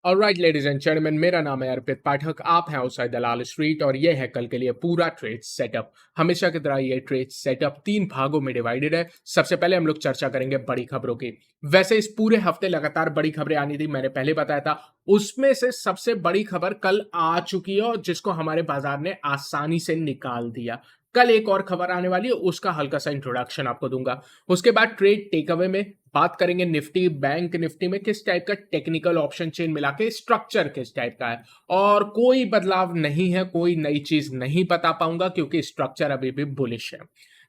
Alright ladies and gentleman, मेरा नाम है अर्पित पाठक। आप हैं आउटसाइड दलाल स्ट्रीट और ये है कल के लिए पूरा ट्रेड सेटअप। हमेशा की तरह ये ट्रेड सेटअप 3 भागों में डिवाइडेड है। सबसे पहले हम लोग चर्चा करेंगे बड़ी खबरों की। वैसे इस पूरे हफ्ते लगातार बड़ी खबरें आनी थी, मैंने पहले बताया था। उसमें से सबसे बड़ी खबर कल आ चुकी है और जिसको हमारे बाजार ने आसानी से निकाल दिया। कल एक और खबर आने वाली है, उसका हल्का सा इंट्रोडक्शन आपको दूंगा। उसके बाद ट्रेड टेकअवे में बात करेंगे निफ्टी बैंक निफ्टी में किस टाइप का टेक्निकल ऑप्शन चेन मिला के स्ट्रक्चर किस टाइप का है। और कोई बदलाव नहीं है, कोई नई चीज नहीं बता पाऊंगा क्योंकि स्ट्रक्चर अभी भी बुलिश है।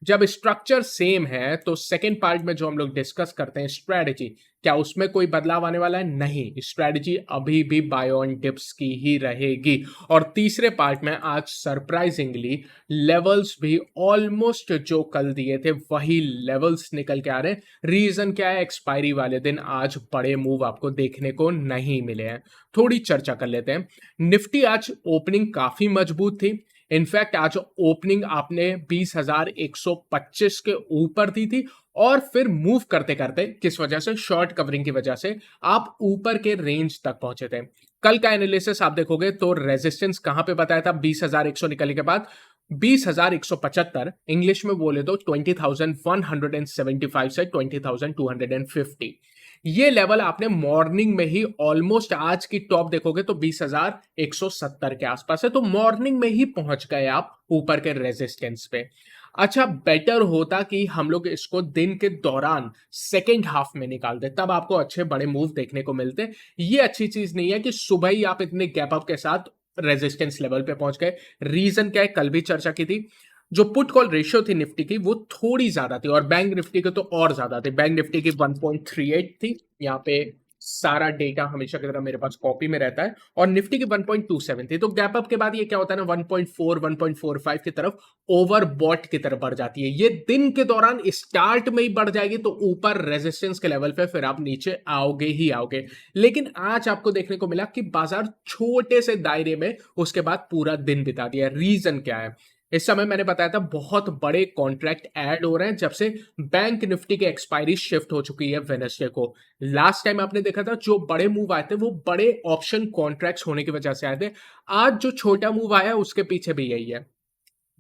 जब स्ट्रक्चर सेम है तो सेकेंड पार्ट में जो हम लोग डिस्कस करते हैं स्ट्रेटजी, क्या उसमें कोई बदलाव आने वाला है? नहीं, स्ट्रेटजी अभी भी बाय ऑन डिप्स की ही रहेगी। और तीसरे पार्ट में आज सरप्राइजिंगली लेवल्स भी ऑलमोस्ट जो कल दिए थे वही लेवल्स निकल के आ रहे हैं। रीजन क्या है? एक्सपायरी वाले दिन आज बड़े मूव आपको देखने को नहीं मिले हैं। थोड़ी चर्चा कर लेते हैं। निफ्टी आज ओपनिंग काफी मजबूत थी। इनफैक्ट आज ओपनिंग आपने 20,125 के ऊपर दी थी और फिर मूव करते करते किस वजह से? शॉर्ट कवरिंग की वजह से आप ऊपर के रेंज तक पहुंचे थे। कल का एनालिसिस आप देखोगे तो रेजिस्टेंस कहां पे बताया था? 20,100 निकलने के बाद 20,175, इंग्लिश में बोले तो 20,175 से 20,250। ये लेवल आपने मॉर्निंग में ही ऑलमोस्ट, आज की टॉप देखोगे तो 20,170 के आसपास है, तो मॉर्निंग में ही पहुंच गए आप ऊपर के रेजिस्टेंस पे। अच्छा, बेटर होता कि हम लोग इसको दिन के दौरान सेकेंड हाफ में निकाल दे, तब आपको अच्छे बड़े मूव देखने को मिलते। ये अच्छी चीज नहीं है कि सुबह ही आप इतने गैप अप के साथ रेजिस्टेंस लेवल पे पहुंच गए। रीजन क्या है? कल भी चर्चा की थी। जो पुट कॉल रेशियो थी निफ्टी की वो थोड़ी ज्यादा थी और बैंक निफ्टी की तो और ज्यादा थी। बैंक निफ्टी की 1.38 थी। यहाँ पे सारा डेटा हमेशा की तरह मेरे पास कॉपी में रहता है। और निफ्टी की 1.27 थी। तो गैप अप के बाद ये क्या होता है ना, 1.4 1.45 की तरफ ओवरबॉट की तरफ बढ़ जाती है। ये दिन के दौरान स्टार्ट में ही बढ़ जाएगी तो ऊपर रेजिस्टेंस के लेवल पे फिर आप नीचे आओगे ही आओगे। लेकिन आज आपको देखने को मिला कि बाजार छोटे से दायरे में उसके बाद पूरा दिन बिता दिया। रीजन क्या है? इस समय मैंने बताया था बहुत बड़े कॉन्ट्रैक्ट ऐड हो रहे हैं जब से बैंक निफ्टी की एक्सपायरी शिफ्ट हो चुकी है वेडनेसडे को। लास्ट टाइम आपने देखा था जो बड़े मूव आए थे वो बड़े ऑप्शन कॉन्ट्रैक्ट्स होने की वजह से आए थे। आज जो छोटा मूव आया उसके पीछे भी यही है।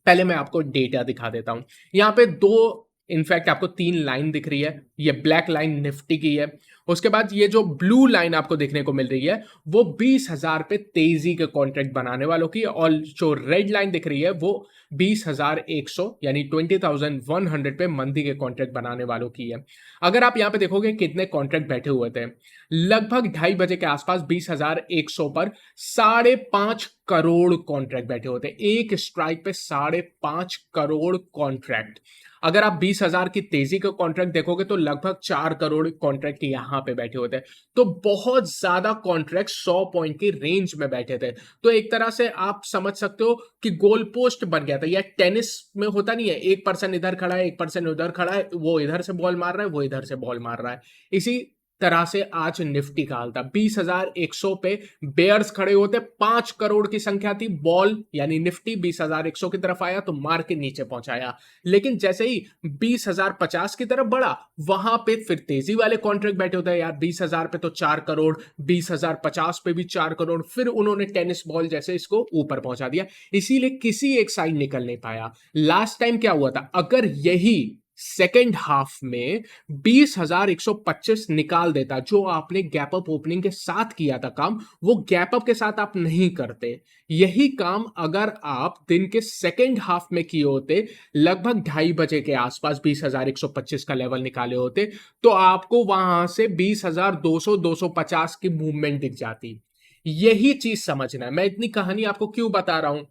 पहले मैं आपको डेटा दिखा देता हूं। यहां पे दो, इनफैक्ट आपको 3 लाइन दिख रही है। ये ब्लैक लाइन निफ्टी की है। उसके बाद ये जो ब्लू लाइन आपको देखने को मिल रही है वो 20,000 पे तेजी के कॉन्ट्रैक्ट बनाने वालों की है और जो रेड लाइन दिख रही है वो 20,100 यानी 20,100 पे मंदी के कॉन्ट्रैक्ट बनाने वालों की है। अगर आप यहां पे देखोगे कितने कॉन्ट्रैक्ट बैठे हुए थे, लगभग 2:30 बजे के आसपास 20,100 पर 5.5 करोड़ कॉन्ट्रैक्ट बैठे होते हैं। एक स्ट्राइक पे 5.5 करोड़ कॉन्ट्रैक्ट। अगर आप 20,000 की तेजी का कॉन्ट्रैक्ट देखोगे तो लगभग 4 करोड़ कॉन्ट्रैक्ट यहां पे बैठे होते हैं। तो बहुत ज्यादा कॉन्ट्रैक्ट 100 पॉइंट की रेंज में बैठे थे। तो एक तरह से आप समझ सकते हो कि गोल पोस्ट बन गया था। या टेनिस में होता नहीं है, एक पर्सन इधर खड़ा है, एक पर्सन उधर खड़ा है, वो इधर से बॉल मार रहा है, वो इधर से बॉल मार रहा है। इसी तरह से आज निफ्टी का हाल था। 20,100 पे बेयर्स खड़े होते, 5 करोड़ की संख्या थी। बॉल यानी निफ्टी 20,100 की तरफ आया तो मार के नीचे पहुंचाया। लेकिन जैसे ही 20,050 की तरफ बढ़ा वहां पे फिर तेजी वाले कॉन्ट्रैक्ट बैठे होते हैं। यार 20,000 पे तो 4 करोड़, 20,050 पे भी 4 करोड़, फिर उन्होंने टेनिस बॉल जैसे इसको ऊपर पहुंचा दिया। इसीलिए किसी एक साइड निकल नहीं पाया। लास्ट टाइम क्या हुआ था? अगर यही सेकेंड हाफ में 20,125 निकाल देता, जो आपने गैप अप ओपनिंग के साथ किया था काम, वो गैप अप के साथ आप नहीं करते। यही काम अगर आप दिन के सेकेंड हाफ में किए होते, लगभग 2:30 बजे के आसपास 20,125 का लेवल निकाले होते, तो आपको वहां से 20,200 250 की मूवमेंट दिख जाती। यही चीज समझना है। मैं इतनी कहानी आपको क्यों बता रहा हूं?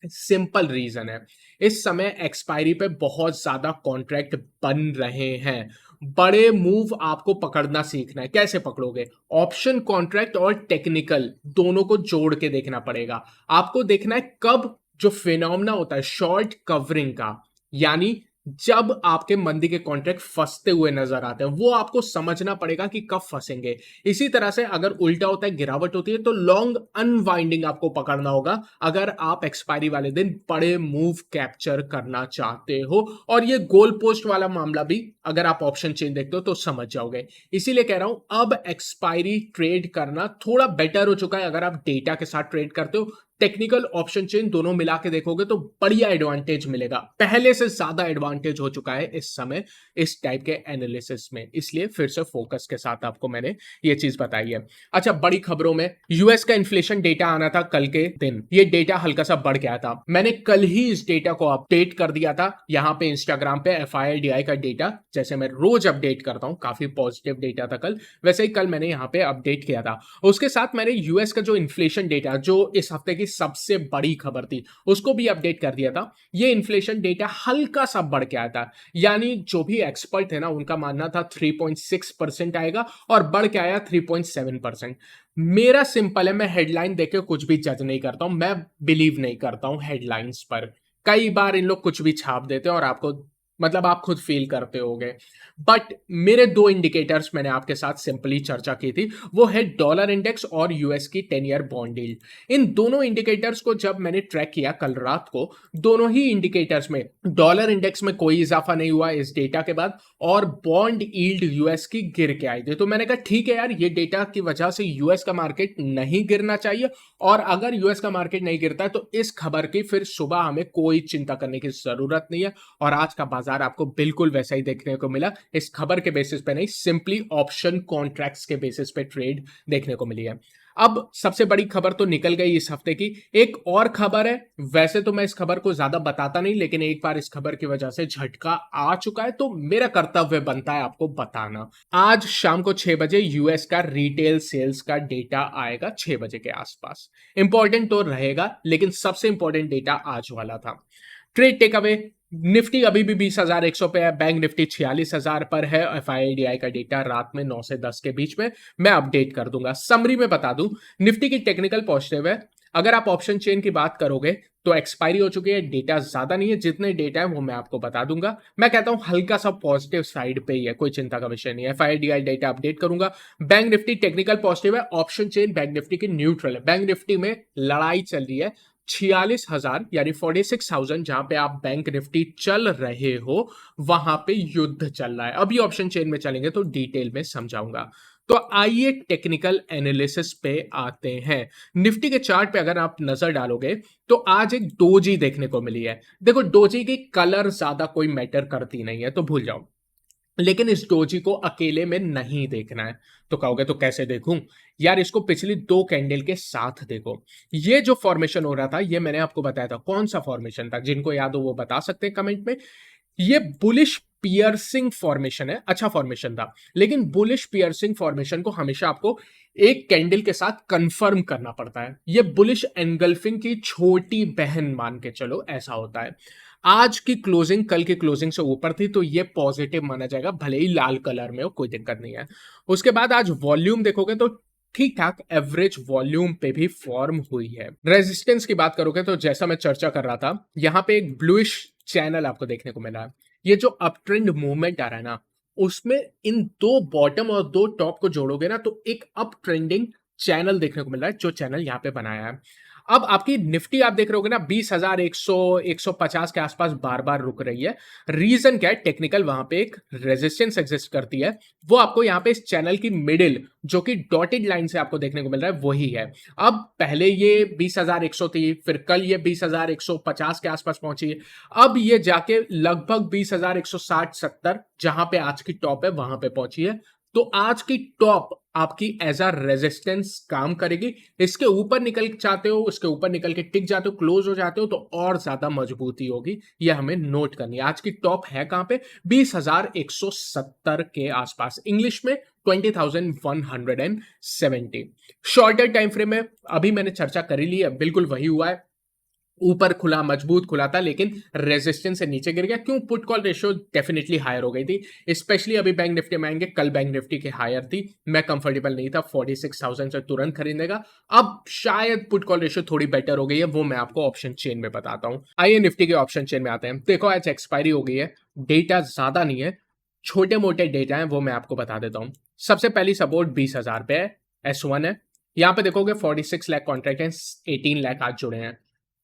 सिंपल रीजन है, इस समय एक्सपायरी पे बहुत ज्यादा कॉन्ट्रैक्ट बन रहे हैं। बड़े मूव आपको पकड़ना सीखना है। कैसे पकड़ोगे? ऑप्शन कॉन्ट्रैक्ट और टेक्निकल दोनों को जोड़ के देखना पड़ेगा। आपको देखना है कब जो फिनोमेना होता है शॉर्ट कवरिंग का, यानी जब आपके मंदी के कॉन्ट्रैक्ट फंसते हुए नजर आते हैं, वो आपको समझना पड़ेगा कि कब फंसेंगे। इसी तरह से अगर उल्टा होता है, गिरावट होती है, तो लॉन्ग अनवाइंडिंग आपको पकड़ना होगा अगर आप एक्सपायरी वाले दिन बड़े मूव कैप्चर करना चाहते हो। और ये गोल पोस्ट वाला मामला भी अगर आप ऑप्शन चेन देखते हो तो समझ जाओगे। इसीलिए कह रहा हूं, अब एक्सपायरी ट्रेड करना थोड़ा बेटर हो चुका है अगर आप डेटा के साथ ट्रेड करते हो। टेक्निकल ऑप्शन चेन दोनों मिला के देखोगे तो बढ़िया एडवांटेज मिलेगा, पहले से ज्यादा एडवांटेज हो चुका है इस समय इस टाइप के एनालिसिस में। इसलिए फिर से फोकस के साथ आपको मैंने ये चीज बताई है। अच्छा, बड़ी खबरों में यूएस का इन्फ्लेशन डेटा आना था कल के दिन। ये डेटा हल्का सा बढ़ गया था, मैंने कल ही इस डेटा को अपडेट कर दिया था यहां पे इंस्टाग्राम पे FIRDI का डेटा, जैसे मैं रोज अपडेट करता हूं, काफी पॉजिटिव डेटा था कल, वैसे ही कल मैंने यहां पे अपडेट किया था। उसके साथ मैंने यूएस का जो इन्फ्लेशन डेटा, जो इस हफ्ते की सबसे बड़ी खबर थी, उसको भी अपडेट कर दिया था। ये इन्फ्लेशन डेटा हल्का सा बढ़ के आया था, यानी जो भी एक्सपर्ट है ना, उनका मानना था 3.6% आएगा और बढ़ के आया 3.7%। मेरा सिंपल है, मैं हेडलाइन देख के कुछ भी जज नहीं करता हूं, मैं बिलीव नहीं करता हूं हेडलाइंस पर। कई बार इन लोग कुछ भी छाप देते हैं और आपको मतलब आप खुद फील करते होगे। बट मेरे दो इंडिकेटर्स मैंने आपके साथ सिंपली चर्चा की थी, वो है डॉलर इंडेक्स और यूएस की 10 ईयर बॉन्ड यील्ड। इन दोनों इंडिकेटर्स को जब मैंने ट्रैक किया कल रात को, दोनों ही इंडिकेटर्स में डॉलर इंडेक्स में कोई इजाफा नहीं हुआ इस डेटा के बाद, और बॉन्ड यील्ड यूएस की गिर के आई थी। तो मैंने कहा ठीक है यार, ये डेटा की वजह से यूएस का मार्केट नहीं गिरना चाहिए, और अगर यूएस का मार्केट नहीं गिरता है तो इस खबर की फिर सुबह हमें कोई चिंता करने की जरूरत नहीं है। और आज का बाजार आपको बिल्कुल वैसा ही देखने को मिला, इस खबर के बेसिस पे नहीं, सिंपली ऑप्शन कॉन्ट्रैक्ट्स के बेसिस पे ट्रेड देखने को मिली है। अब सबसे बड़ी खबर तो निकल गई इस हफ्ते की, एक और खबर है। वैसे तो मैं इस खबर को ज्यादा बताता नहीं, लेकिन एक बार इस खबर की वजह से झटका आ चुका है तो मेरा कर्तव्य बनता है आपको बताना। आज शाम को 6 बजे यूएस का रिटेल सेल्स का डेटा आएगा, 6 बजे के आसपास। इंपॉर्टेंट तो रहेगा, लेकिन सबसे इंपॉर्टेंट डेटा आज वाला था। ट्रेड टेक अवे, निफ्टी अभी भी 20,100 पे है, बैंक निफ्टी 46,000 पर है। FIDI का डेटा रात में 9 से 10 के बीच में मैं अपडेट कर दूंगा। समरी में बता दूं, निफ्टी की टेक्निकल पॉजिटिव है। अगर आप ऑप्शन चेन की बात करोगे तो एक्सपायरी हो चुकी है, डेटा ज्यादा नहीं है, जितने डेटा है वो मैं आपको बता दूंगा। मैं कहता हूं हल्का सा पॉजिटिव साइड पे ही है, कोई चिंता का विषय नहीं है। FIDI डेटा अपडेट करूंगा। बैंक निफ्टी टेक्निकल पॉजिटिव है, ऑप्शन चेन बैंक निफ्टी की न्यूट्रल है। बैंक निफ्टी में लड़ाई चल रही है 46,000 यानी 46,000, जहां पे आप बैंक निफ्टी चल रहे हो वहां पे युद्ध चल रहा है। अभी ऑप्शन चेन में चलेंगे तो डिटेल में समझाऊंगा। तो आइए टेक्निकल एनालिसिस पे आते हैं। निफ्टी के चार्ट पे अगर आप नजर डालोगे तो आज एक डोजी देखने को मिली है। देखो, डोजी की कलर ज्यादा कोई मैटर करती नहीं है तो भूल जाओ, लेकिन इस डोजी को अकेले में नहीं देखना है। तो कहोगे तो कैसे देखूं यार, इसको पिछली दो कैंडल के साथ देखो। ये जो फॉर्मेशन हो रहा था ये मैंने आपको बताया था, कौन सा फॉर्मेशन था, जिनको याद हो वो बता सकते हैं कमेंट में। ये बुलिश पियर्सिंग फॉर्मेशन है, अच्छा फॉर्मेशन था, लेकिन बुलिश पियर्सिंग फॉर्मेशन को हमेशा आपको एक कैंडल के साथ कंफर्म करना पड़ता है। ये बुलिश एनगल्फिंग की छोटी बहन मान के चलो, ऐसा होता है। आज की क्लोजिंग कल की क्लोजिंग से ऊपर थी तो ये पॉजिटिव माना जाएगा, भले ही लाल कलर में हो, कोई दिक्कत नहीं है। उसके बाद आज वॉल्यूम देखोगे तो ठीक ठाक एवरेज वॉल्यूम पे भी फॉर्म हुई है। रेजिस्टेंस की बात करोगे तो जैसा मैं चर्चा कर रहा था, यहां पे एक ब्लूइश चैनल आपको देखने को मिला है। ये जो अप ट्रेंड मूवमेंट आ रहा है ना, उसमें इन दो बॉटम और दो टॉप को जोड़ोगे ना तो एक अप ट्रेंडिंग चैनल देखने को मिल रहा है, जो चैनल यहां पे बनाया है। अब आपकी निफ्टी आप देख रहे होगे ना, 20,100 150 के आसपास बार बार रुक रही है। रीजन क्या है, टेक्निकल वहां पे एक रेजिस्टेंस एग्जिस्ट करती है, वो आपको यहां पे इस चैनल की मिडिल जो कि डॉटेड लाइन से आपको देखने को मिल रहा है वही है। अब पहले ये 20,100 थी, फिर कल ये 20,150 के आसपास पहुंची है, अब ये जाके लगभग 20,160-70 जहां पे आज की टॉप है वहां पे पहुंची है। तो आज की टॉप आपकी एज अ रेजिस्टेंस काम करेगी। इसके ऊपर निकल चाहते हो, उसके ऊपर निकल के टिक जाते हो, क्लोज हो जाते हो तो और ज्यादा मजबूती होगी, यह हमें नोट करनी है। आज की टॉप है कहां पे, 20,170 के आसपास, इंग्लिश में 20,170। शॉर्टर टाइम फ्रेम में अभी मैंने चर्चा कर ही ली है, बिल्कुल वही हुआ है। ऊपर खुला, मजबूत खुला था, लेकिन रेजिस्टेंस से नीचे गिर गया। क्यों? Put call ratio definitely higher हो गई थी, स्पेशली अभी बैंक निफ्टी में आएंगे। कल बैंक निफ्टी की हायर थी, मैं कंफर्टेबल नहीं था 46,000 से तुरंत खरीदने का। अब शायद पुट कॉल रेशियो थोड़ी बेटर हो गई है, वो मैं आपको ऑप्शन चेन में बताता हूं। आइए निफ्टी के ऑप्शन चेन में आते हैं। देखो आज एक्सपायरी हो गई है, डेटा ज्यादा नहीं है, छोटे मोटे डेटा है, वो मैं आपको बता देता हूँ। सबसे पहली सपोर्ट 20,000 पे है, S1 है। यहाँ पे देखोगे 46 लाख कॉन्ट्रैक्ट है, 18 लाख आज जुड़े हैं।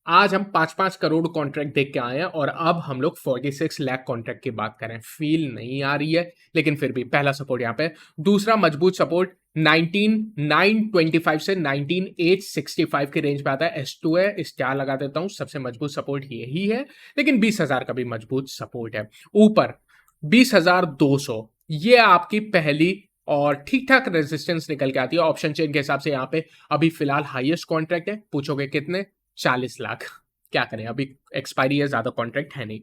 आज हम 5-5 करोड़ कॉन्ट्रैक्ट देख के आए हैं और अब हम लोग 46 लाख कॉन्ट्रैक्ट की बात करें। फील नहीं आ रही है, लेकिन फिर भी पहला सपोर्ट यहाँ पे। दूसरा मजबूत सपोर्ट 19,925 से 19,865 की रेंज पे आता है, S2 है, स्टार लगा देता हूं। सबसे मजबूत सपोर्ट यही है, लेकिन 20,000 का भी मजबूत सपोर्ट है। ऊपर 20,200, ये आपकी पहली और ठीक ठाक रेजिस्टेंस निकल के आती है ऑप्शन चेन के हिसाब से। यहाँ पे अभी फिलहाल हाईएस्ट कॉन्ट्रैक्ट है, पूछोगे कितने? 40 लाख। क्या करें, अभी एक्सपायरी है, ज्यादा कॉन्ट्रैक्ट है नहीं।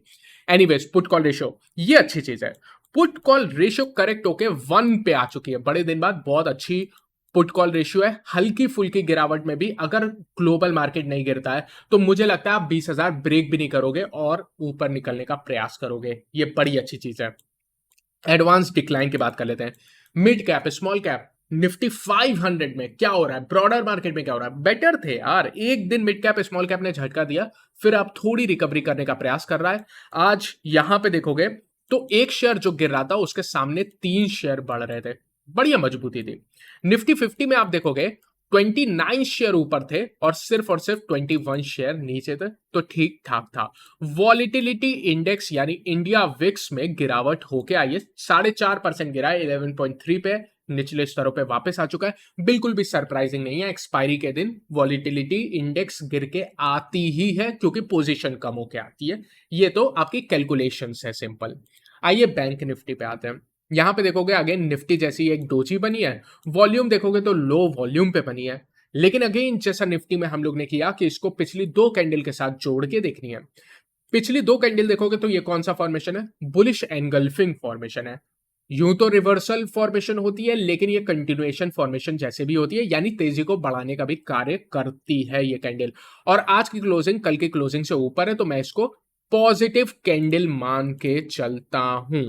एनीवेज, पुट कॉल रेशियो ये अच्छी चीज है। पुट कॉल रेशियो करेक्ट होके 1 पे आ चुकी है, बड़े दिन बाद बहुत अच्छी पुट कॉल रेशियो है। हल्की फुल्की गिरावट में भी अगर ग्लोबल मार्केट नहीं गिरता है तो मुझे लगता है आप 20,000 ब्रेक भी नहीं करोगे और ऊपर निकलने का प्रयास करोगे। ये बड़ी अच्छी चीज है। एडवांस डिक्लाइन की बात कर लेते हैं। Mid cap, small cap, Nifty 500 में क्या हो रहा है, ब्रॉडर मार्केट में क्या हो रहा है? बेटर थे यार, एक दिन मिड कैप स्मॉल कैप ने झटका दिया, फिर अब थोड़ी रिकवरी करने का प्रयास कर रहा है। आज यहां पे देखोगे तो एक शेयर जो गिर रहा था उसके सामने 3 शेयर बढ़ रहे थे, बढ़िया मजबूती थी। निफ्टी 50 में आप देखोगे 29 शेयर ऊपर थे और सिर्फ 21 शेयर नीचे थे, तो ठीक ठाक था। वॉलिटिलिटी इंडेक्स यानी इंडिया विक्स में गिरावट होके आई है, 4.5% गिरा है, 11.3 पे, निचले स्तरों पे वापस आ चुका है। बिल्कुल भी सरप्राइजिंग नहीं है, एक्सपायरी के दिन वॉलिटिलिटी इंडेक्स गिर के आती ही है क्योंकि पोजीशन कम होके आती है। ये तो आपकी कैलकुलेशंस है, सिंपल। आइए बैंक निफ्टी पे आते हैं। यहां पे देखोगे अगेन निफ्टी जैसी एक डोजी बनी है, वॉल्यूम देखोगे तो लो वॉल्यूम पे बनी है, लेकिन अगेन जैसा निफ्टी में हम लोग ने किया कि इसको पिछली 2 कैंडल के साथ जोड़ के देखनी है। पिछली 2 कैंडल देखोगे तो ये कौन सा फॉर्मेशन है? बुलिश एनगल्फिंग फॉर्मेशन है। यूं तो रिवर्सल फॉर्मेशन होती है, लेकिन ये कंटिन्यूएशन फॉर्मेशन जैसे भी होती है, यानी तेजी को बढ़ाने का भी कार्य करती है ये कैंडल। और आज की क्लोजिंग कल की क्लोजिंग से ऊपर है, तो मैं इसको पॉजिटिव कैंडल मान के चलता हूं।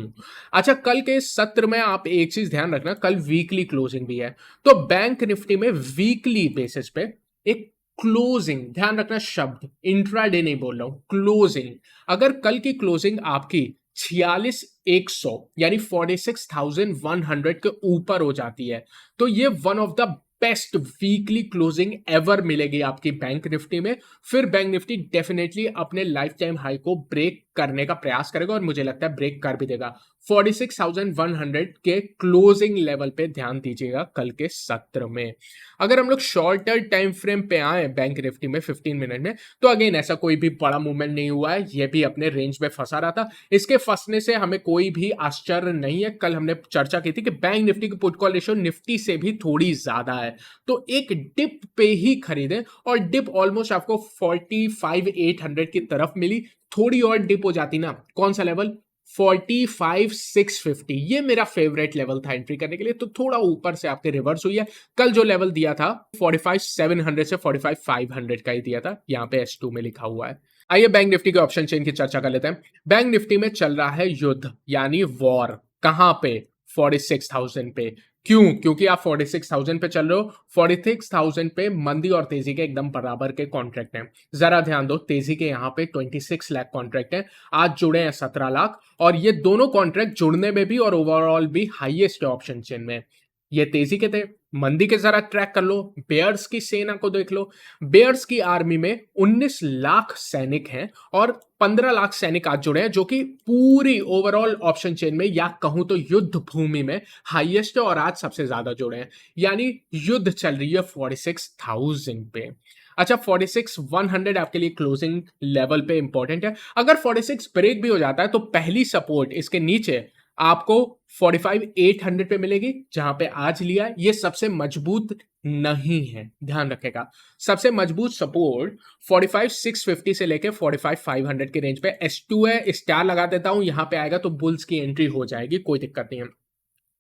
अच्छा, कल के सत्र में आप एक चीज ध्यान रखना, कल वीकली क्लोजिंग भी है, तो बैंक निफ्टी में वीकली बेसिस पे एक क्लोजिंग, ध्यान रखना शब्द, इंट्राडे नहीं बोल रहा हूं, क्लोजिंग। अगर कल की क्लोजिंग आपकी 46,100 यानी 46,100 के ऊपर हो जाती है, तो ये one of the best weekly closing ever मिलेगी आपकी बैंक निफ्टी में। फिर बैंक निफ्टी डेफिनेटली अपने लाइफ टाइम हाई को ब्रेक करने का प्रयास करेगा और मुझे लगता है ब्रेक कर भी देगा। 46,100 के क्लोजिंग लेवल पे ध्यान दीजिएगा कल के सत्र में। अगर हम लोग शॉर्टर टाइम फ्रेम पे आए बैंक निफ्टी में 15 मिनट में, तो अगेन ऐसा कोई भी बड़ा मूवमेंट नहीं हुआ है, ये भी अपने रेंज में फंसा रहा था। इसके फंसने से हमें कोई भी आश्चर्य नहीं है। कल हमने चर्चा की थी कि बैंक निफ्टी की पुट कॉल रेशियो निफ्टी से भी थोड़ी ज्यादा है, तो एक डिप पे ही खरीदें। और डिप ऑलमोस्ट आपको 45,800 की तरफ मिली, थोड़ी और डिप हो जाती ना, कौन सा लेवल? 45,650, ये मेरा फेवरेट लेवल था एंट्री करने के लिए, तो थोड़ा ऊपर से आपके रिवर्स हुई है। कल जो लेवल दिया था 45,700 से 45,500 का ही दिया था, यहां पे S2 में लिखा हुआ है। आइए बैंक निफ्टी के ऑप्शन चेन की चर्चा कर लेते हैं। बैंक निफ्टी में चल रहा है युद्ध यानी वॉर, कहां पे? 46,000 पे। क्यों? क्योंकि आप 46,000 पे चल रहे हो, 46,000 पे मंदी और तेजी के एकदम बराबर के कॉन्ट्रैक्ट हैं। जरा ध्यान दो, तेजी के यहां पे 26 लाख कॉन्ट्रैक्ट हैं, आज जुड़े हैं 17 लाख, और ये दोनों कॉन्ट्रैक्ट जुड़ने में भी और ओवरऑल भी हाईएस्ट ऑप्शन चेन में। ये तेजी के थे, मंदी के जरा ट्रैक कर लो, बेयर्स की सेना को देख लो। बेयर्स की आर्मी में 19 लाख सैनिक हैं और 15 लाख सैनिक आज जुड़े हैं, जो कि पूरी ओवरऑल ऑप्शन चेन में या कहूं तो युद्ध भूमि में हाईएस्ट है और आज सबसे ज्यादा जुड़े हैं, यानी युद्ध चल रही है 46,000 पे। अच्छा, 46,100 आपके लिए क्लोजिंग लेवल पे इंपॉर्टेंट है। अगर 46 ब्रेक भी हो जाता है तो पहली सपोर्ट इसके नीचे आपको 45,800 पे मिलेगी, जहां पे आज लिया है। ये सबसे मजबूत नहीं है, ध्यान रखेगा। सबसे मजबूत सपोर्ट 45,650 से लेके 45,500 के रेंज पे। S2 है, स्टार लगा देता हूं, यहां पे आएगा तो बुल्स की एंट्री हो जाएगी, कोई दिक्कत नहीं है।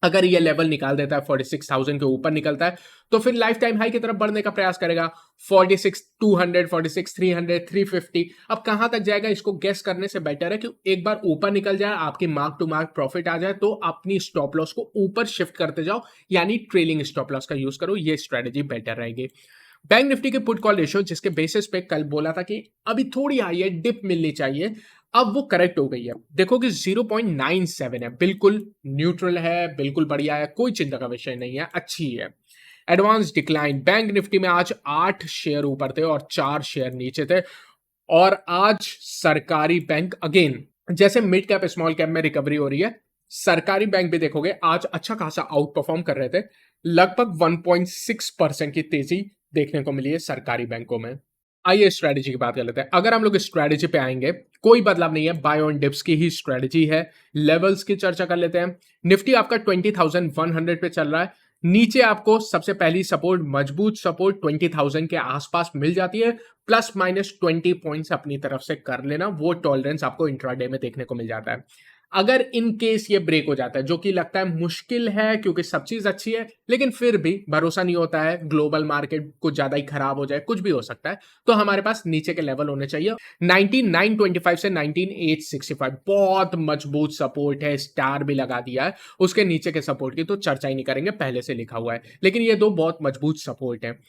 अगर ये लेवल निकाल देता है 46,000 के ऊपर निकलता है तो फिर लाइफ टाइम हाई की तरफ बढ़ने का प्रयास करेगा। 46,200, 46,300, 350, अब कहां तक जाएगा इसको गेस करने से बेटर है कि एक बार ऊपर निकल जाए, आपकी मार्क टू मार्क प्रॉफिट आ जाए तो अपनी स्टॉप लॉस को ऊपर शिफ्ट करते जाओ, यानी ट्रेलिंग स्टॉप लॉस का यूज करो, ये स्ट्रेटेजी बेटर रहेगी। बैंक निफ्टी के पुट कॉल रेशियो जिसके बेसिस पे कल बोला था कि अभी थोड़ी आई है, डिप मिलनी चाहिए, अब वो करेक्ट हो गई है। देखो कि 0.97 है, बिल्कुल न्यूट्रल है, बिल्कुल बढ़िया है, कोई चिंता का विषय नहीं है, अच्छी है। एडवांस डिक्लाइन, बैंक निफ्टी में आज 8 शेयर ऊपर थे और 4 शेयर नीचे थे। और आज सरकारी बैंक अगेन, जैसे मिड कैप स्मॉल कैप में रिकवरी हो रही है, सरकारी बैंक भी देखोगे आज अच्छा खासा आउट परफॉर्म कर रहे थे। लगभग 1.6% की तेजी देखने को मिली है सरकारी बैंकों में। आइए स्ट्रेटेजी की बात कर लेते हैं। अगर हम लोग स्ट्रेटेजी पे आएंगे, कोई बदलाव नहीं है, बाय ऑन डिप्स की ही स्ट्रेटेजी है। लेवल्स की चर्चा कर लेते हैं। निफ्टी आपका 20,100 पे चल रहा है। नीचे आपको सबसे पहली सपोर्ट, मजबूत सपोर्ट 20,000 के आसपास मिल जाती है। प्लस माइनस 20 पॉइंट्स अपनी तरफ से कर लेना, वो टॉलरेंस आपको इंट्राडे में देखने को मिल जाता है। अगर इन केस ये ब्रेक हो जाता है, जो कि लगता है मुश्किल है क्योंकि सब चीज अच्छी है, लेकिन फिर भी भरोसा नहीं होता है, ग्लोबल मार्केट कुछ ज्यादा ही खराब हो जाए, कुछ भी हो सकता है, तो हमारे पास नीचे के लेवल होने चाहिए 19,925 से 19,865, बहुत मजबूत सपोर्ट है, स्टार भी लगा दिया है। उसके नीचे के सपोर्ट की तो चर्चा ही नहीं करेंगे, पहले से लिखा हुआ है, लेकिन ये दो बहुत मजबूत सपोर्ट है।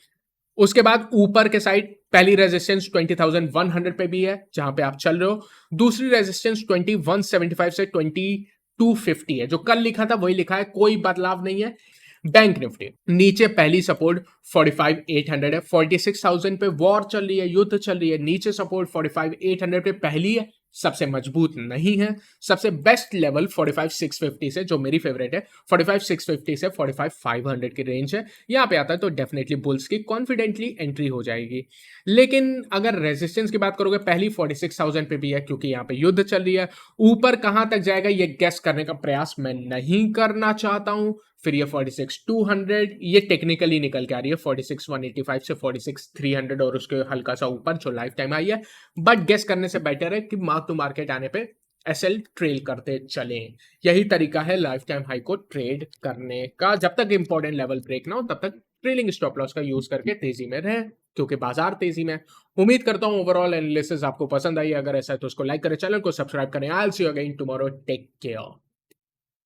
उसके बाद ऊपर के साइड पहली रेजिस्टेंस 20,100 पे भी है, जहां पे आप चल रहे हो। दूसरी रेजिस्टेंस 2175 से 2250 है, जो कल लिखा था वही लिखा है, कोई बदलाव नहीं है। बैंक निफ्टी नीचे पहली सपोर्ट 45,800 है, 46,000 पे वॉर चल रही है, युद्ध चल रही है, नीचे सपोर्ट 45,800 पे पहली है, सबसे मजबूत नहीं है। सबसे बेस्ट लेवल 45,650 से, जो मेरी फेवरेट है, 45,650 से 45,500 की रेंज है, यहां पे आता है तो डेफिनेटली बुल्स की कॉन्फिडेंटली एंट्री हो जाएगी। लेकिन अगर रेजिस्टेंस की बात करोगे, पहली 46,000 पे भी है क्योंकि यहां पे युद्ध चल रही है। ऊपर कहां तक जाएगा ये गेस करने का प्रयास मैं नहीं करना चाहता हूं। फिर ये 46,200, ये टेक्निकली निकल के आ रही है 46,185 से 46,300 और उसके हल्का सा ऊपर जो लाइफ टाइम आई है। बट गेस करने से बेटर है कि मार्क टू मार्केट आने पे एसएल ट्रेल करते चलें। यही तरीका है लाइफ टाइम हाई को ट्रेड करने का। जब तक इंपॉर्टेंट लेवल ब्रेक ना हो तब तक ट्रेलिंग स्टॉप लॉस का यूज करके तेजी में रहे, क्योंकि बाजार तेजी में। उम्मीद करता हूं ओवरऑल एनालिसिस आपको पसंद आई। अगर ऐसा है तो उसको लाइक करें, चैनल को सब्सक्राइब करें। I will see you again tomorrow. Take care.